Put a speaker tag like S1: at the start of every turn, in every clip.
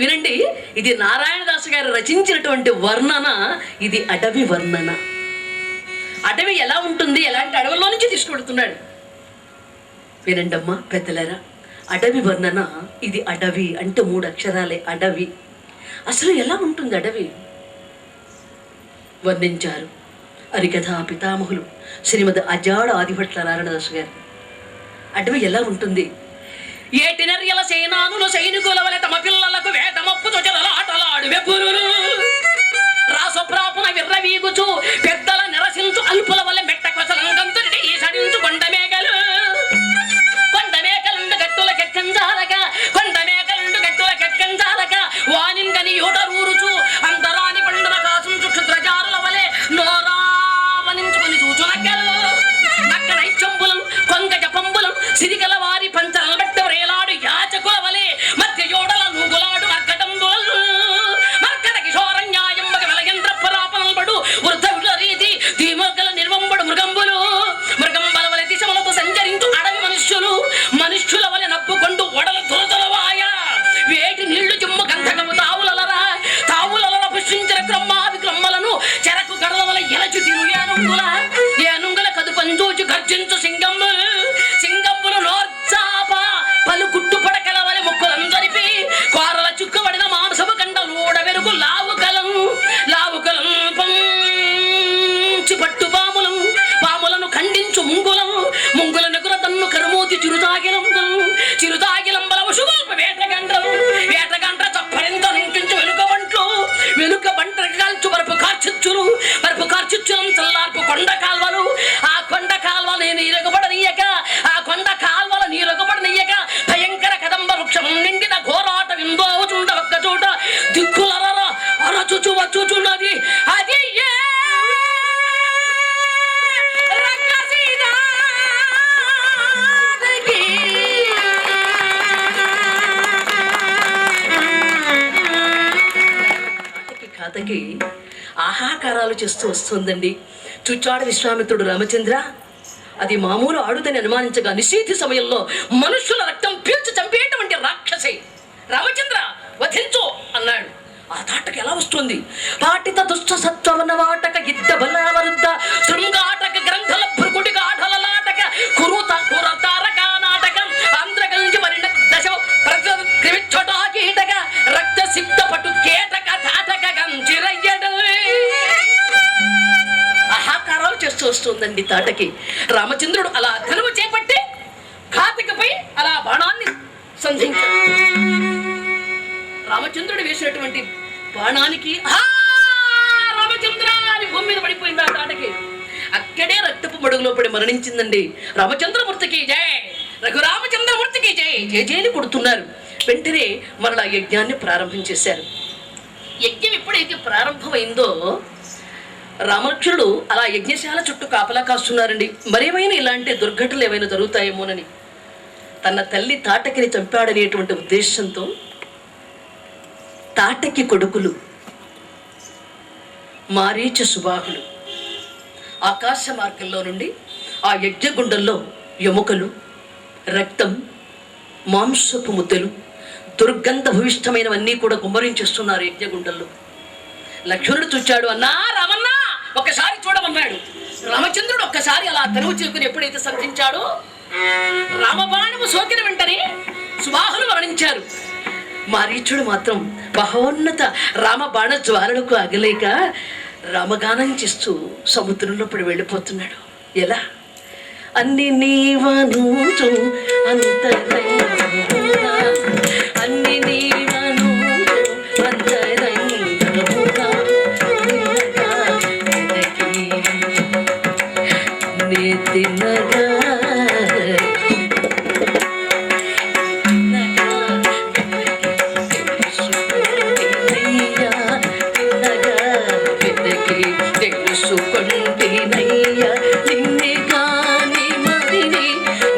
S1: వినండి, ఇది నారాయణదాసు గారు రచించినటువంటి వర్ణన. ఇది అడవి వర్ణన. అడవి ఎలా ఉంటుంది, ఎలాంటి అడవుల్లో నుంచి తీసుకెడుతున్నాడు. వినండి అమ్మా పెద్దలారా, అడవి వర్ణన. ఇది అడవి అంటే 3 అక్షరాలే, అడవి. అసలు ఎలా ఉంటుంది అడవి వర్ణించారు హరికథా పితామహులు శ్రీమద్ అజాడ ఆదిభట్ల నారాయణదాసు గారు. అడవి ఎలా ఉంటుంది? ఏటినర్యల సేనానులు సైనికుల వలె తమ పిల్లలకు వేటమప్పుతో చెలలాటలాడు వెపురులు రాసప్రాపున విర్రవీగుచు పెద్దల నిరసించు అల్పుల వల్ల మెట్ట కొసలంకంతుడి ఈసడించు కొండమేకలు గట్టులకెక్కంజాలక కొండమేకలుండు వానిందని యూటరూరుచు అంతరాని పండున కాసుంచు క్షుద్రజారుల వలె నోరావనించుకుని చూచునక్కలు నక్కడ ఐచ్చంబులం కొంగ జపంబులం సిరికల వారి పంచల బట్ట వ్రేలాడు యాచకుల వలె మధ్య యోడల నూగులాడు మర్కటంబులు మర్కట కిశోరన్యాయంబగ వెలయంత్ర పరాపనల్బడు వృద్ధ రీతి ధీమగల నిర్వంబడు మృగంబులు మృగంబల వలె దిశములతో సంచరించు అడవి మనుష్యుల వలె నప్పుకొండు ఒడల దురదలవాయ వేటి నీళ్లు జిమ్ము గంధకము తావులల పుష్పించిన క్రమ్మావి క్రమ్మలను చెరకు గడల వల్ల ఎలచు తిను ఏనుంగుల కదుపంచూచి గర్జించు సింగంబులు నోర్చాప పలు గుట్టు పడకల వలె ముక్కులను జరిపి కోరల చుక్కబడిన మాంసము కండలూడ వెరుగు లావుకలం పంచి పట్టు పాములను ఖండించు ముంగుల నెగుర తన్ను కరుమూతి చిరుతాగిలంబల వశుగల్ప వేటగంట చప్పరింత నింపించు వెనుక బంట కాల్చు వరపు కార్చిచ్చులం చల్లార్పు కొండ కాల్వలు ఆ కొండ కాల్వ నీరగబడనీయక భయంకర కదంబ వృక్షం నిండిన ఘోరాట విందోచుండ ఒక్క చోట దిక్కులర అరచుచు వచ్చుచున్నది. అది కథకి ఆహాకారాలు చేస్తూ వస్తుందండి. చుచ్చాడు విశ్వామిత్రుడు రామచంద్ర అది మామూలు ఆడుదని అనుమానించగా నిషేధి సమయంలో మనుషుల రక్తం పీల్చి చంపేటువంటి రాక్షసి రామచంద్ర వధించు అన్నాడు. ఆ తాటక ఎలా వస్తుంది? పాటిత దుష్ట సత్వన వాటక యుద్ధ బలవరుద్ధ శృంగాటక గ్రంథల భృకుటి గాఢలలాటక కురుత కురతారక నాటకం ఆంధ్రగంజి పరిణ దశ ప్రజ క్రిమిచ్చటా కీటక రక్త సిద్ధ పటు కేటక తాటక గంజిరయ్యడు. ఆహాకారాలు చేస్తూ వస్తుందండి తాటకి. రామచంద్రుడు అలా ధనువు చేపట్టి ఘాతకపై అలా బాణాన్ని సంధించాడు. రామచంద్రుడు వేసినటువంటి బాణానికి రామచంద్ర అని భూమి మీద పడిపోయింది ఆ తాటకి. అక్కడే రక్తపు మడుగులో పడి మరణించిందండి. రామచంద్రమూర్తికి జయ, రఘురామచంద్రమూర్తికి జయ జయని కొడుతున్నారు. వెంటనే మరలా యజ్ఞాన్ని ప్రారంభించేశారు. యజ్ఞం ఎప్పుడైతే ప్రారంభమైందో రామలక్ష్మణుడు అలా యజ్ఞశాల చుట్టూ కాపలా కాస్తున్నారండి. మరేమైనా ఇలాంటి దుర్ఘటనలు ఏమైనా జరుగుతాయేమోనని. తన తల్లి తాటకిని చంపాడనేటువంటి ఉద్దేశంతో తాటకి కొడుకులు మారీచ సుబాహులు ఆకాశ మార్గంలో నుండి ఆ యజ్ఞగుండంలో ఎముకలు, రక్తం, మాంసపు ముద్దలు, దుర్గంధ భూయిష్టమైనవన్నీ కూడా గుమ్మరించేస్తున్నారు యజ్ఞగుండంలో. లక్ష్మణుడు చూచాడు. అన్నా రామన్న ఒక్కసారి చూడమన్నాడు. రామచంద్రుడు ఒక్కసారి అలా తనువు చేకుని ఎప్పుడైతే సంధించాడో రామబాణము సోకిన వెంటనే సుబాహులు మరణించారు. మారీచుడు మాత్రం మహోన్నత రామబాణ జ్వాలలకు అగలేక రామగానం చేస్తూ సముద్రంలో పడి వెళ్ళిపోతున్నాడు. ఎలా? అన్ని నీవను అంతరంగమునా, అన్ని నీవను అంతరంగమునా, తినగా తెలుసుకుంటేనయ్యా నిన్నే కాని మరిని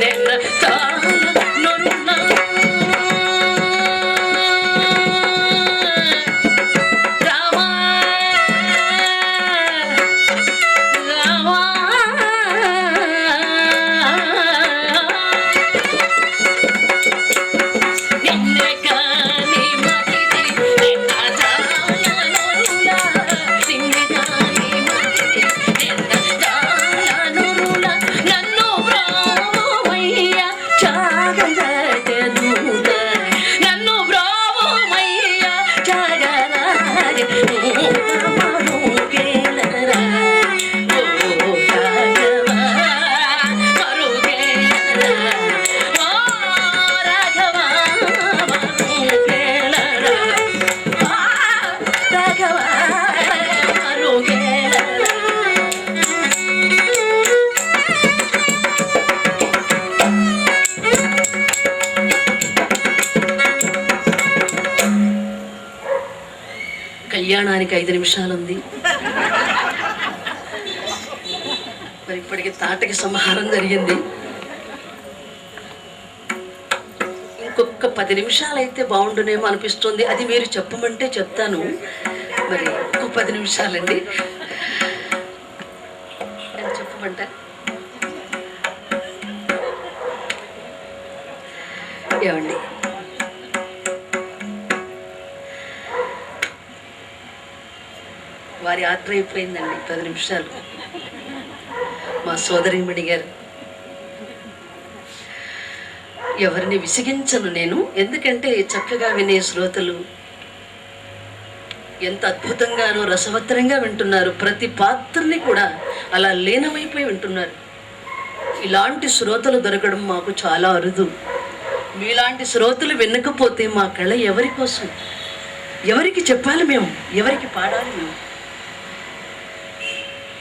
S1: నెల చాలా నొరు కళ్యాణానికి 5 నిమిషాలు ఉంది. మరి ఇప్పటికి తాటకి సంహారం జరిగింది. ఇంకొక 10 నిమిషాలు అయితే బాగుండునేమో అనిపిస్తుంది. అది మీరు చెప్పమంటే చెప్తాను. మరి ఇంకో 10 నిమిషాలండి. చెప్పమంటా? ఏమండి, వారి ఆర్డర్ అయిపోయిందండి. 10 నిమిషాలు. మా సోదరిమణి గారు, ఎవరిని విసిగించను నేను. ఎందుకంటే చక్కగా వినే శ్రోతలు ఎంత అద్భుతంగానో రసవత్తరంగా వింటున్నారు. ప్రతి పాత్రని కూడా అలా లీనమైపోయి వింటున్నారు. ఇలాంటి శ్రోతలు దొరకడం మాకు చాలా అరుదు. మీలాంటి శ్రోతలు వినకపోతే మా కళ ఎవరి కోసం? ఎవరికి చెప్పాలి మేము? ఎవరికి పాడాలి మేము?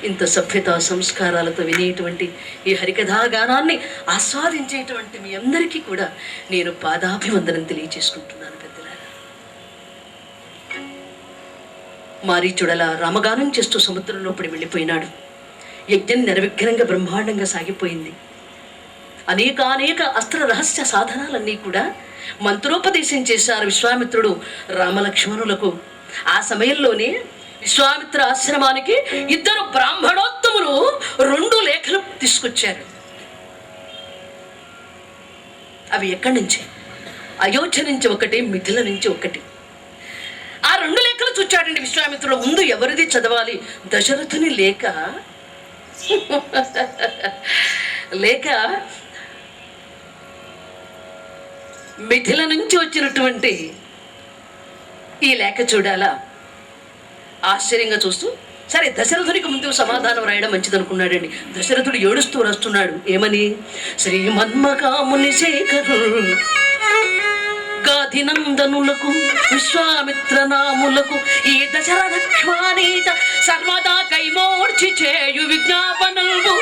S1: ఇంత సభ్యత సంస్కారాలతో వినేటువంటి ఈ హరికథా గానాన్ని ఆస్వాదించేటువంటి మీ అందరికీ కూడా నేను పాదాభివందనం తెలియజేసుకుంటున్నాను. పెద్దలారా, మారీచుడలా రామగానం చేస్తూ సముద్రంలో పడి వెళ్ళిపోయినాడు. యజ్ఞం నిర్విఘ్నంగా బ్రహ్మాండంగా సాగిపోయింది. అనేక అస్త్ర రహస్య సాధనాలన్నీ కూడా మంత్రోపదేశం చేశారు విశ్వామిత్రుడు రామలక్ష్మణులకు. ఆ సమయంలోనే విశ్వామిత్ర ఆశ్రమానికి 2 బ్రాహ్మణోత్తములు 2 లేఖలు తీసుకొచ్చారు. అవి ఎక్కడి నుంచి? అయోధ్య నుంచి ఒకటి, మిథిల నుంచి ఒకటి. ఆ 2 లేఖలు చూచాడండి విశ్వామిత్రుడు. ముందు ఎవరిది చదవాలి? దశరథుని లేఖ. లేక మిథిల నుంచి వచ్చినటువంటి ఈ లేఖ చూడాలా? ఆశ్చర్యంగా చూస్తూ, సరే దశరథునికి ముందు సమాధానం రాయడం మంచిదనుకున్నాడండి. దశరథుడు ఏడుస్తూ రాస్తున్నాడు. ఏమని? శ్రీమన్మకాముని శేఖరు గాధినందనులకు విశ్వామిత్ర నాములకు ఈ దశరథక్ష్మానీత సర్వదా కైమోర్చి చేయు విజ్ఞాపనలు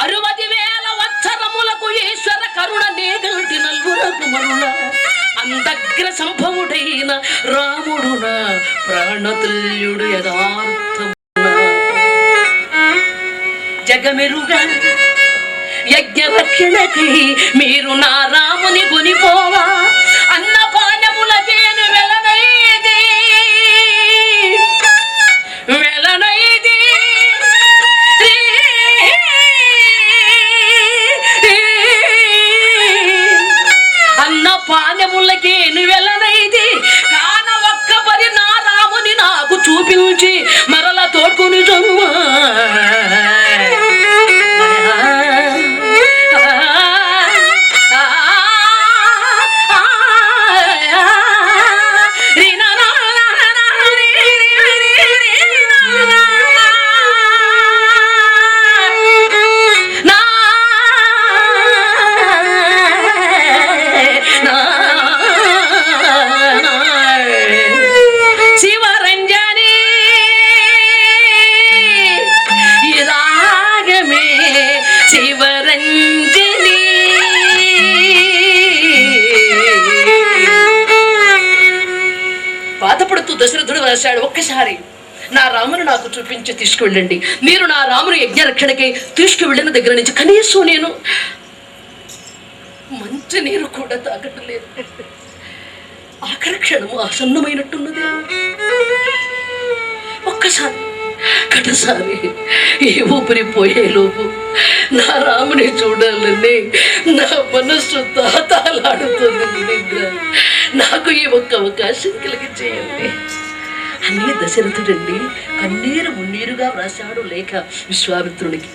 S1: 60,000 వత్సరములకు ఈశ్వర కరుణ నేగల్టి 4 మరుల అందగ్ర సంభవుడైన రాముడున ప్రాణతుల్యుడు యథార్థమున జగమెరుగా యజ్ఞ రక్షణకై మీరు నా రాముని కొనిపోవా అన్నపానములకేను వెలనైది అన్నపానములకేను వెలనైది కాన ఒక్క పరి నా రాముని నాకు చూపించి మరల తోడ్కొని జొమ్మా దశరథుడు రాశాడు. ఒక్కసారి నా రామును నాకు చూపించి తీసుకువెళ్ళండి. మీరు నా రామును యజ్ఞరక్షణకై తీసుకువెళ్ళిన దగ్గర నుంచి కనీసం నేను మంచి నీరు కూడా తాగట్లేదు. ఆఖరి క్షణము ఆసన్నమైనట్టున్నది. ఒక్కసారి కటసారి ఈ ఊపిరి పోయేలోపు నా రాముని చూడాలని నా మనస్సు తాతాలాడుతుంది. నాకు ఈ ఒక్క అవకాశం కలిగించేయండి అని దశరథుడండి కన్నీరు మున్నీరుగా వ్రాశాడు లేఖ విశ్వామిత్రునికి.